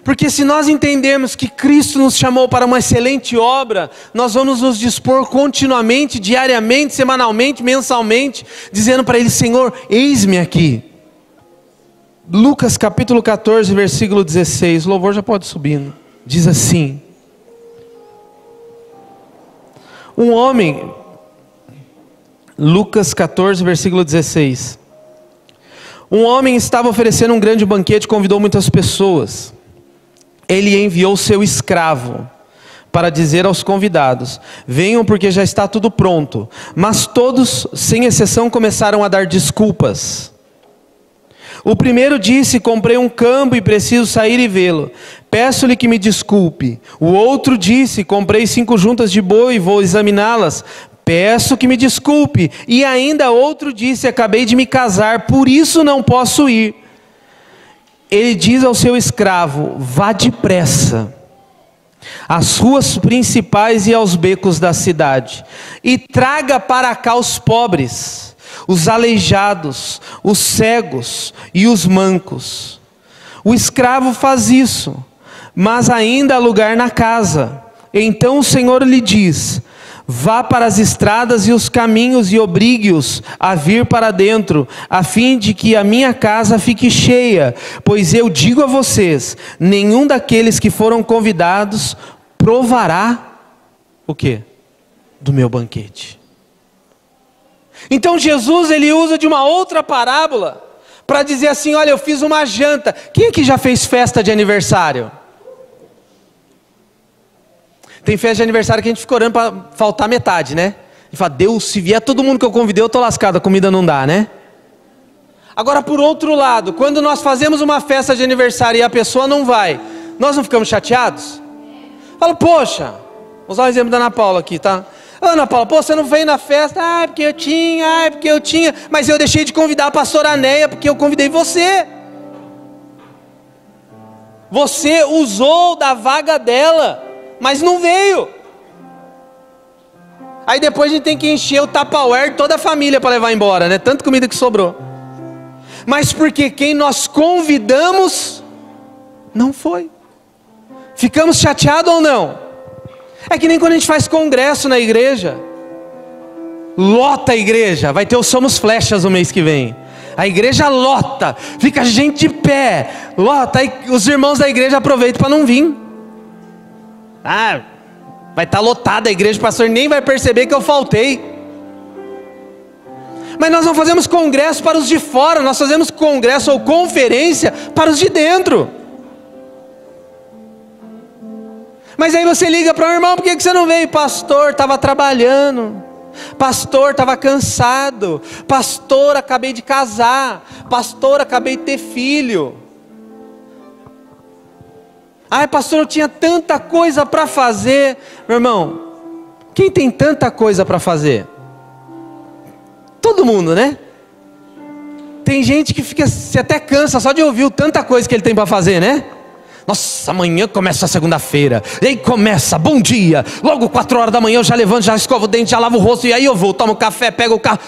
Porque se nós entendermos que Cristo nos chamou para uma excelente obra, nós vamos nos dispor continuamente, diariamente, semanalmente, mensalmente, dizendo para Ele, Senhor, eis-me aqui. Lucas capítulo 14, versículo 16, o louvor já pode subir, diz assim, um homem, Lucas 14, versículo 16, um homem estava oferecendo um grande banquete, convidou muitas pessoas, ele enviou seu escravo, para dizer aos convidados, venham porque já está tudo pronto, mas todos, sem exceção, começaram a dar desculpas. O primeiro disse, comprei um campo e preciso sair e vê-lo, peço-lhe que me desculpe. O outro disse, comprei 5 juntas de boi e vou examiná-las, peço que me desculpe. E ainda outro disse: acabei de me casar, por isso não posso ir. Ele diz ao seu escravo: vá depressa às ruas principais e aos becos da cidade, e traga para cá os pobres, os aleijados, os cegos e os mancos. O escravo faz isso, mas ainda há lugar na casa. Então o Senhor lhe diz: vá para as estradas e os caminhos e obrigue-os a vir para dentro, a fim de que a minha casa fique cheia. Pois eu digo a vocês, nenhum daqueles que foram convidados provará o quê? Do meu banquete. Então Jesus, ele usa de uma outra parábola para dizer assim: olha, eu fiz uma janta. Quem aqui já fez festa de aniversário? Tem festa de aniversário que a gente fica orando para faltar metade, né? E fala: Deus, se vier todo mundo que eu convidei, eu estou lascado, a comida não dá, né? Agora, por outro lado, quando nós fazemos uma festa de aniversário e a pessoa não vai, nós não ficamos chateados? Fala: poxa, vou usar o exemplo da Ana Paula aqui, tá? Ana Paula, pô, você não veio na festa? Porque eu tinha, mas eu deixei de convidar a pastora Neia, porque eu convidei você. Você usou da vaga dela, mas não veio. Aí depois a gente tem que encher o Tupperware de toda a família para levar embora, né? Tanta comida que sobrou. Mas porque quem nós convidamos não foi. Ficamos chateados ou não? É que nem quando a gente faz congresso na igreja. Lota a igreja. Vai ter o Somos Flechas no mês que vem. A igreja lota, fica gente de pé, lota, aí os irmãos da igreja aproveitam para não vir. Vai estar lotada a igreja, o pastor nem vai perceber que eu faltei. Mas nós não fazemos congresso para os de fora, nós fazemos congresso ou conferência para os de dentro. Mas aí você liga para o irmão: por que você não veio? Pastor, estava trabalhando. Pastor, estava cansado. Pastor, acabei de casar. Pastor, acabei de ter filho. Pastor, eu tinha tanta coisa para fazer. Meu irmão, quem tem tanta coisa para fazer? Todo mundo, né? Tem gente que se até cansa só de ouvir tanta coisa que ele tem para fazer, né? Nossa, amanhã começa a segunda-feira. E aí começa, bom dia. Logo 4 horas da manhã eu já levanto, já escovo o dente, já lavo o rosto. E aí eu vou, tomo café, pego o carro.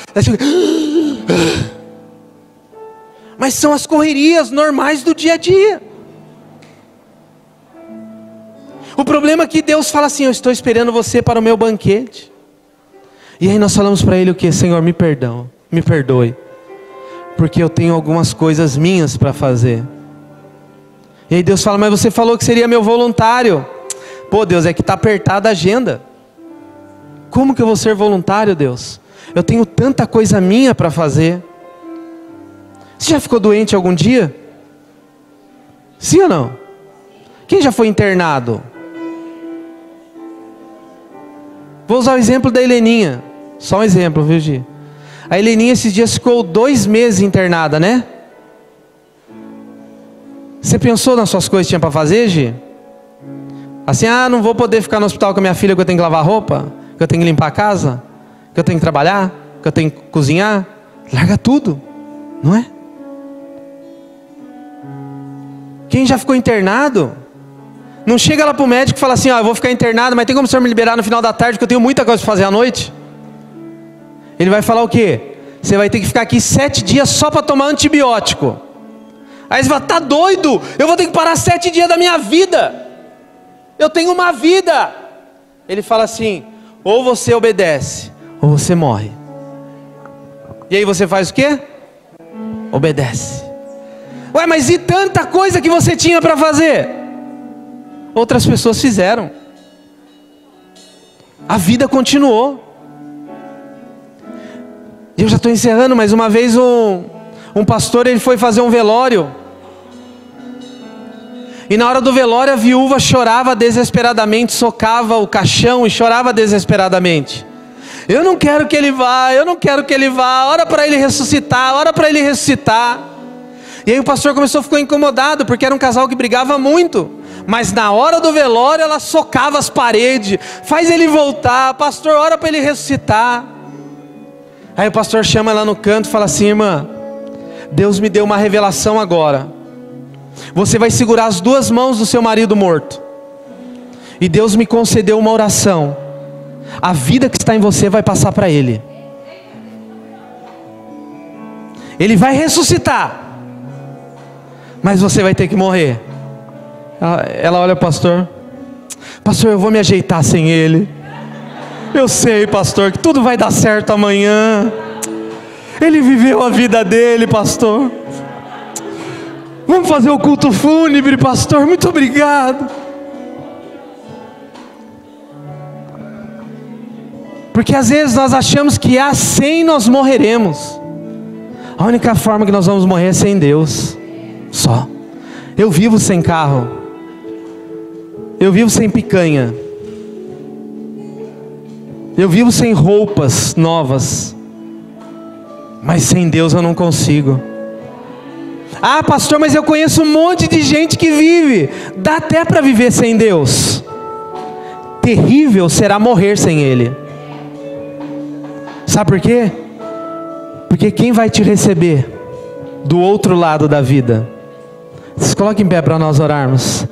Mas são as correrias normais do dia a dia. O problema é que Deus fala assim: eu estou esperando você para o meu banquete. E aí nós falamos para Ele o que? Senhor, me perdoe. Porque eu tenho algumas coisas minhas para fazer. E aí Deus fala: mas você falou que seria meu voluntário. Pô, Deus, é que está apertada a agenda. Como que eu vou ser voluntário, Deus? Eu tenho tanta coisa minha para fazer. Você já ficou doente algum dia? Sim ou não? Quem já foi internado? Vou usar o exemplo da Heleninha. Só um exemplo, viu, Gi? A Heleninha esses dias ficou 2 meses internada, né? Você pensou nas suas coisas que tinha para fazer, Gi? Assim: não vou poder ficar no hospital com a minha filha, que eu tenho que lavar roupa, que eu tenho que limpar a casa, que eu tenho que trabalhar, que eu tenho que cozinhar. Larga tudo, não é? Quem já ficou internado, não chega lá para o médico e fala assim: eu vou ficar internado, mas tem como o senhor me liberar no final da tarde, que eu tenho muita coisa para fazer à noite? Ele vai falar o quê? Você vai ter que ficar aqui 7 dias só para tomar antibiótico. Aí você fala: tá doido? Eu vou ter que parar 7 dias da minha vida. Eu tenho uma vida. Ele fala assim: ou você obedece, ou você morre. E aí você faz o quê? Obedece. Ué, mas e tanta coisa que você tinha para fazer? Outras pessoas fizeram. A vida continuou. E eu já estou encerrando, mas uma vez um pastor, ele foi fazer um velório. E na hora do velório a viúva chorava desesperadamente, socava o caixão e chorava desesperadamente. Eu não quero que ele vá, eu não quero que ele vá, ora para ele ressuscitar, ora para ele ressuscitar. E aí o pastor começou a ficar incomodado, porque era um casal que brigava muito. Mas na hora do velório ela socava as paredes, faz ele voltar, pastor, ora para ele ressuscitar. Aí o pastor chama ela no canto e fala assim: irmã, Deus me deu uma revelação agora. Você vai segurar as duas mãos do seu marido morto. E Deus me concedeu uma oração. A vida que está em você vai passar para ele. Ele vai ressuscitar, mas você vai ter que morrer. Ela olha, pastor, eu vou me ajeitar sem ele. Eu sei, pastor, que tudo vai dar certo amanhã. Ele viveu a vida dele, pastor. Vamos fazer o culto fúnebre, pastor. Muito obrigado. Porque às vezes nós achamos que assim nós morreremos. A única forma que nós vamos morrer é sem Deus. Só. Eu vivo sem carro. Eu vivo sem picanha. Eu vivo sem roupas novas. Mas sem Deus eu não consigo. Ah, pastor, mas eu conheço um monte de gente que vive. Dá até para viver sem Deus. Terrível será morrer sem Ele. Sabe por quê? Porque quem vai te receber do outro lado da vida? Se coloque em pé para nós orarmos.